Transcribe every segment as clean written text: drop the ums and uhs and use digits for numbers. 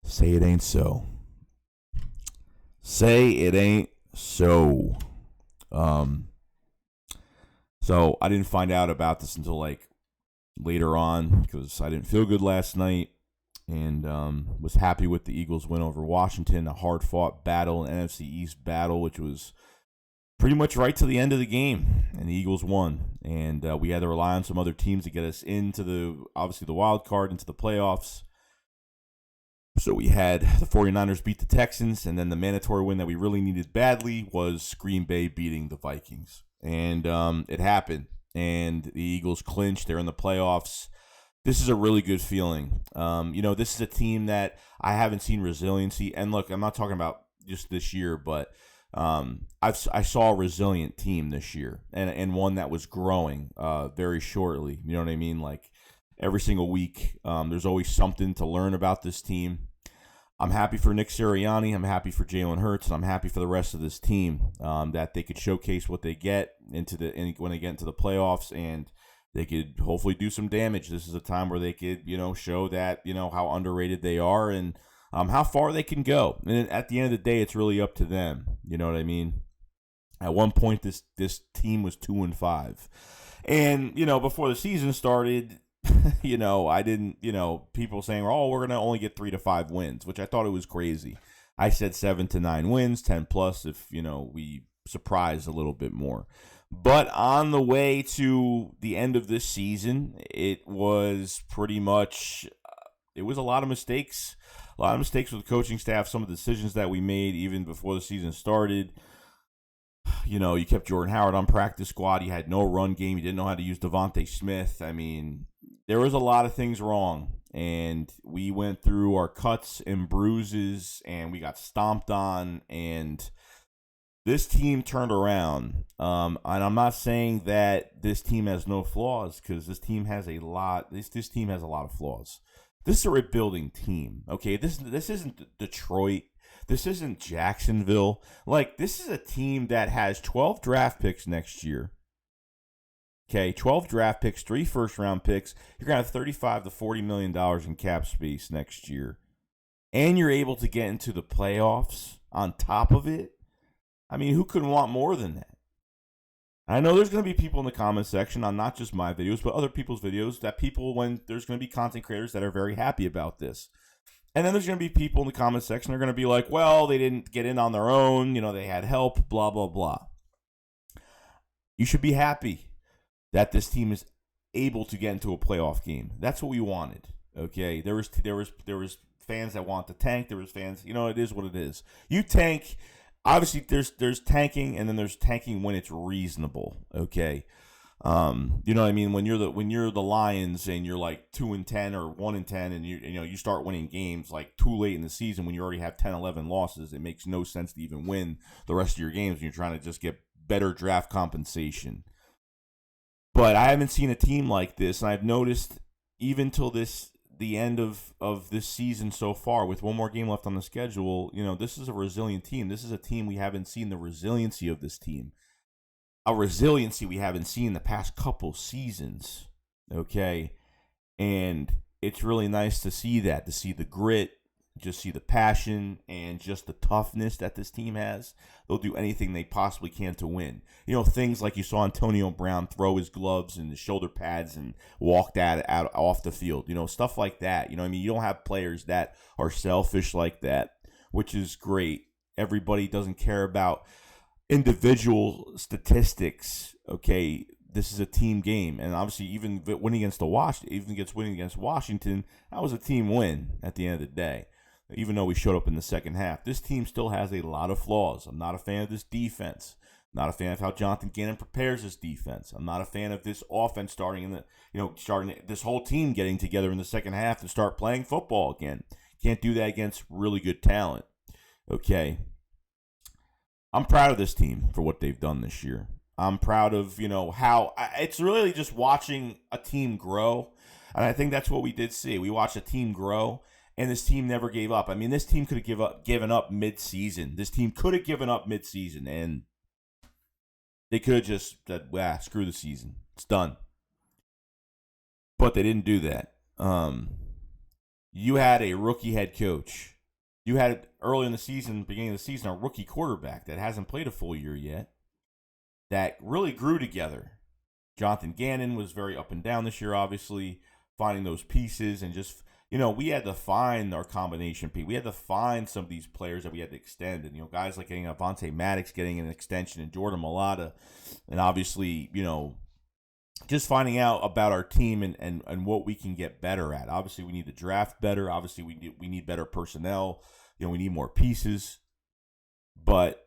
Say it ain't so. Say it ain't so. Um, so I didn't find out about this until like later on because I didn't feel good last night and was happy with the Eagles' win over Washington, a hard-fought battle, an NFC East battle, which was pretty much right to the end of the game, and the Eagles won. And we had to rely on some other teams to get us into obviously the wild card, into the playoffs. So we had the 49ers beat the Texans, and then the mandatory win that we really needed badly was Green Bay beating the Vikings. And it happened, and the Eagles clinched. They're in the playoffs. This is a really good feeling. This is a team that I haven't seen resiliency. And look, I'm not talking about just this year, but I saw a resilient team this year, and one that was growing very shortly. You know what I mean? Like, every single week, there's always something to learn about this team. I'm happy for Nick Sirianni. I'm happy for Jalen Hurts, and I'm happy for the rest of this team that they could showcase what they get when they get into the playoffs, and they could hopefully do some damage. This is a time where they could, show that how underrated they are and how far they can go. And at the end of the day, it's really up to them. You know what I mean? At one point, this team was 2-5, and before the season started. I didn't, people saying, oh, we're going to only get 3 to 5 wins, which I thought it was crazy. I said 7 to 9 wins, 10 plus if, we surprise a little bit more. But on the way to the end of this season, it was pretty much, it was a lot of mistakes. A lot of mistakes with the coaching staff, some of the decisions that we made even before the season started. You kept Jordan Howard on practice squad. You had no run game. You didn't know how to use Devontae Smith. I mean, there was a lot of things wrong, and we went through our cuts and bruises, and we got stomped on, and this team turned around. And I'm not saying that this team has no flaws, because this team has a lot. This team has a lot of flaws. This is a rebuilding team. Okay, this isn't Detroit. This isn't Jacksonville. Like, this is a team that has 12 draft picks next year. Okay, 12 draft picks, 3 first-round picks. You're going to have $35 to $40 million in cap space next year. And you're able to get into the playoffs on top of it. I mean, who could want more than that? I know there's going to be people in the comment section on not just my videos, but other people's videos, when there's going to be content creators that are very happy about this. And then there's going to be people in the comment section that are going to be like, well, they didn't get in on their own. They had help, blah, blah, blah. You should be happy that this team is able to get into a playoff game. That's what we wanted. Okay, there was fans that want to tank. There was fans. It is what it is. You tank. Obviously, there's tanking, and then there's tanking when it's reasonable. Okay, you know what I mean. When you're the Lions and you're like 2-10 or 1-10, and you start winning games like too late in the season when you already have 10, 11 losses, it makes no sense to even win the rest of your games when you're trying to just get better draft compensation. But I haven't seen a team like this, and I've noticed even till the end of this season so far, with one more game left on the schedule, this is a resilient team. This is a team we haven't seen the resiliency of this team. A resiliency we haven't seen the past couple seasons, okay? And it's really nice to see that, to see the grit, just see the passion, and just the toughness that this team has. They'll do anything they possibly can to win. Things like you saw Antonio Brown throw his gloves and his shoulder pads and walked out off the field. Stuff like that. You don't have players that are selfish like that, which is great. Everybody doesn't care about individual statistics. Okay, this is a team game, and obviously even winning against Washington, that was a team win at the end of the day. Even though we showed up in the second half, this team still has a lot of flaws. I'm not a fan of this defense. I'm not a fan of how Jonathan Gannon prepares this defense. I'm not a fan of this offense starting this whole team getting together in the second half to start playing football again. Can't do that against really good talent. Okay. I'm proud of this team for what they've done this year. I'm proud of, how it's really just watching a team grow. And I think that's what we did see. We watched a team grow, and this team never gave up. I mean, this team could have given up mid-season. This team could have given up mid-season, and they could have just said, screw the season. It's done. But they didn't do that. You had a rookie head coach you had early in the season, beginning of the season, a rookie quarterback that hasn't played a full year yet that really grew together. Jonathan Gannon was very up and down this year, obviously, finding those pieces and just, we had to find our combination piece. We had to find some of these players that we had to extend. And, guys like getting Avonte Maddox, getting an extension, and Jordan Mailata, and obviously, just finding out about our team and what we can get better at. Obviously, we need to draft better. Obviously, we need better personnel. We need more pieces. But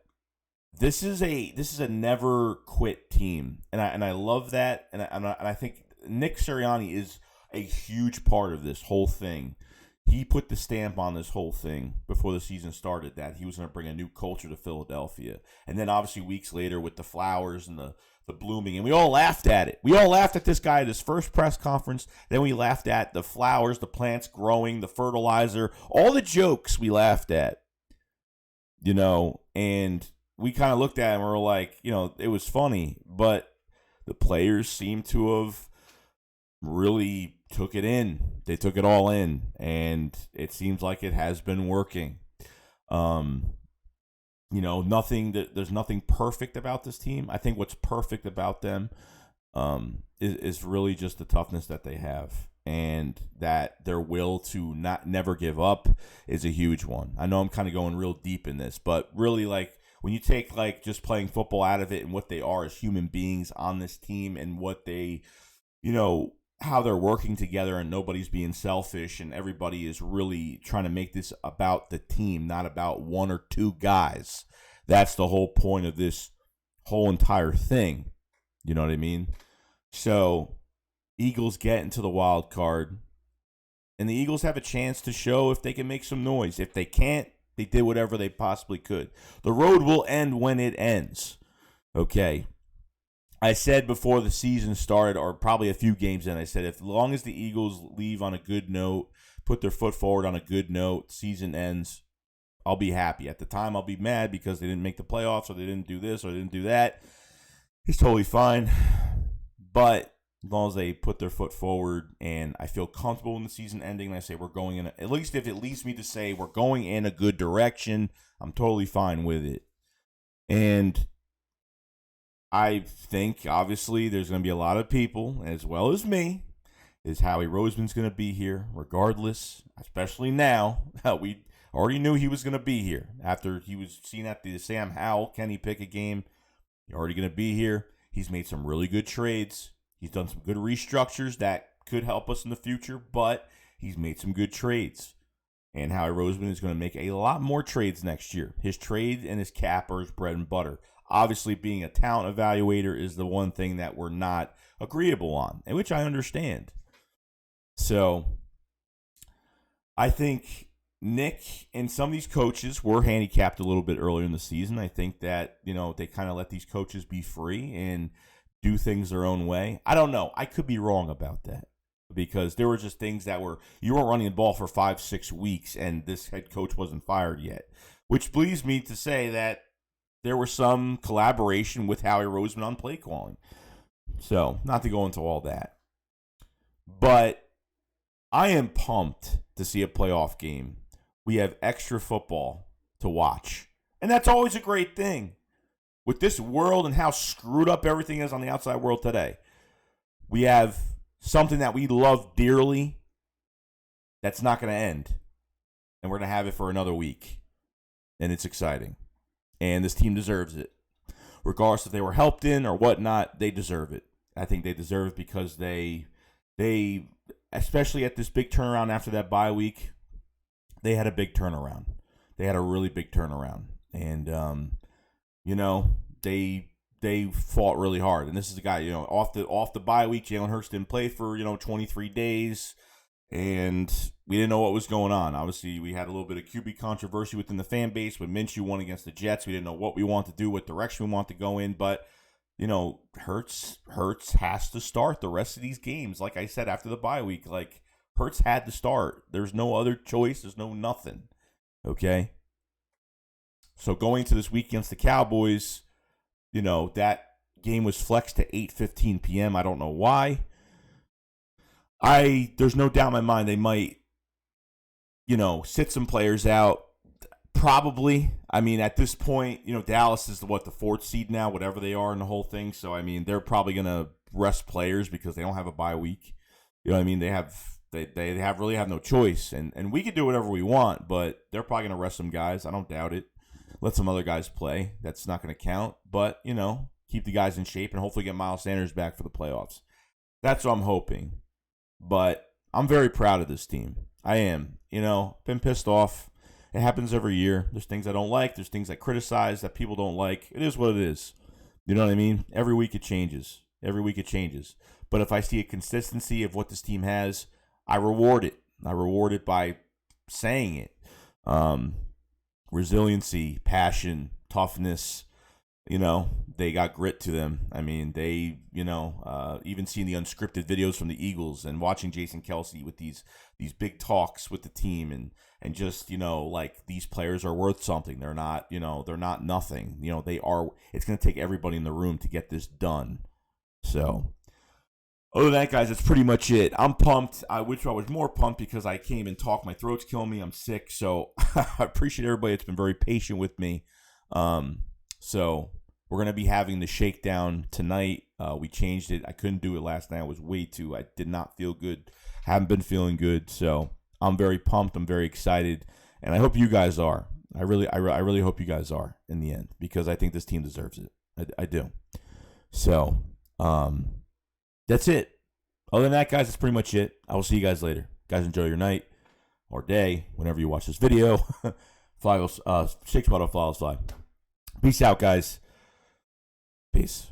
this is a never quit team, and I love that. And I think Nick Sirianni is a huge part of this whole thing. He put the stamp on this whole thing before the season started that he was going to bring a new culture to Philadelphia. And then obviously weeks later with the flowers and the blooming, and we all laughed at it. We all laughed at this guy at his first press conference. Then we laughed at the flowers, the plants growing, the fertilizer, all the jokes we laughed at, and we kind of looked at it and we were like, it was funny, but the players seem to have really took it in. They took it all in, and it seems like it has been working. There's nothing perfect about this team. I think what's perfect about them is really just the toughness that they have, and that their will to never give up is a huge one. I know I'm kind of going real deep in this, but really, when you take just playing football out of it and what they are as human beings on this team and what they, how they're working together and nobody's being selfish and everybody is really trying to make this about the team, not about one or two guys. That's the whole point of this whole entire thing. You know what I mean? So Eagles get into the wild card, and the Eagles have a chance to show if they can make some noise. If they can't, they did whatever they possibly could. The road will end when it ends. Okay. I said before the season started, or probably a few games in, I said as long as the Eagles leave on a good note, put their foot forward on a good note, season ends, I'll be happy. At the time, I'll be mad because they didn't make the playoffs or they didn't do this or they didn't do that. It's totally fine. But as long as they put their foot forward and I feel comfortable in the season ending and I say we're going in, at least if it leads me to say we're going in a good direction, I'm totally fine with it. And I think, obviously, there's going to be a lot of people, as well as me, is Howie Roseman's going to be here, regardless, especially now. We already knew he was going to be here. After he was seen at the Sam Howell Kenny Pickett game, he's already going to be here. He's made some really good trades. He's done some good restructures that could help us in the future, but he's made some good trades. And Howie Roseman is going to make a lot more trades next year. His trade and his cap are his bread and butter. Obviously, being a talent evaluator is the one thing that we're not agreeable on, and which I understand. So, I think Nick and some of these coaches were handicapped a little bit earlier in the season. I think that, they kind of let these coaches be free and do things their own way. I don't know. I could be wrong about that because there were just things that you weren't running the ball for 5-6 weeks and this head coach wasn't fired yet, which leads me to say that there was some collaboration with Howie Roseman on play calling. So, not to go into all that. But I am pumped to see a playoff game. We have extra football to watch. And that's always a great thing. With this world and how screwed up everything is on the outside world today, we have something that we love dearly that's not going to end. And we're going to have it for another week. And it's exciting. And this team deserves it. Regardless if they were helped in or whatnot, they deserve it. I think they deserve it because they especially at this big turnaround after that bye week, they had a big turnaround. They had a really big turnaround. And, they fought really hard. And this is the guy, off the bye week, Jalen Hurts didn't play for, 23 days. And we didn't know what was going on. Obviously, we had a little bit of QB controversy within the fan base when Minshew won against the Jets. We didn't know what we want to do, what direction we want to go in. But, Hurts has to start the rest of these games. Like I said, after the bye week, Hurts had to start. There's no other choice. There's no nothing. Okay? So going to this week against the Cowboys, that game was flexed to 8:15 p.m. I don't know why. There's no doubt in my mind they might, sit some players out, Probably. I mean, at this point, Dallas is the fourth seed now, whatever they are in the whole thing. So, I mean, they're probably going to rest players because they don't have a bye week. You know what I mean? They really have no choice. And we could do whatever we want, but they're probably going to rest some guys. I don't doubt it. Let some other guys play. That's not going to count. But, keep the guys in shape and hopefully get Miles Sanders back for the playoffs. That's what I'm hoping. But I'm very proud of this team. I am. Been pissed off. It happens every year. There's things I don't like. There's things I criticize that people don't like. It is what it is. You know what I mean? Every week it changes. But if I see a consistency of what this team has, I reward it. I reward it by saying it. Resiliency, passion, toughness. They got grit to them. I mean, they, even seeing the unscripted videos from the Eagles and watching Jason Kelce with these big talks with the team and just, these players are worth something. They're not, they're not nothing. They are. It's going to take everybody in the room to get this done. So, other than that, guys, that's pretty much it. I'm pumped. I wish I was more pumped because I came and talked. My throat's killing me. I'm sick. So, I appreciate everybody that's been very patient with me. So, we're going to be having the shakedown tonight. We changed it. I couldn't do it last night. I did not feel good. Haven't been feeling good. So, I'm very pumped. I'm very excited. And I hope you guys are. I really hope you guys are in the end because I think this team deserves it. I do. So, that's it. Other than that, guys, that's pretty much it. I will see you guys later. Guys, enjoy your night or day whenever you watch this video. Shake spot, fly. Peace out, guys. Peace.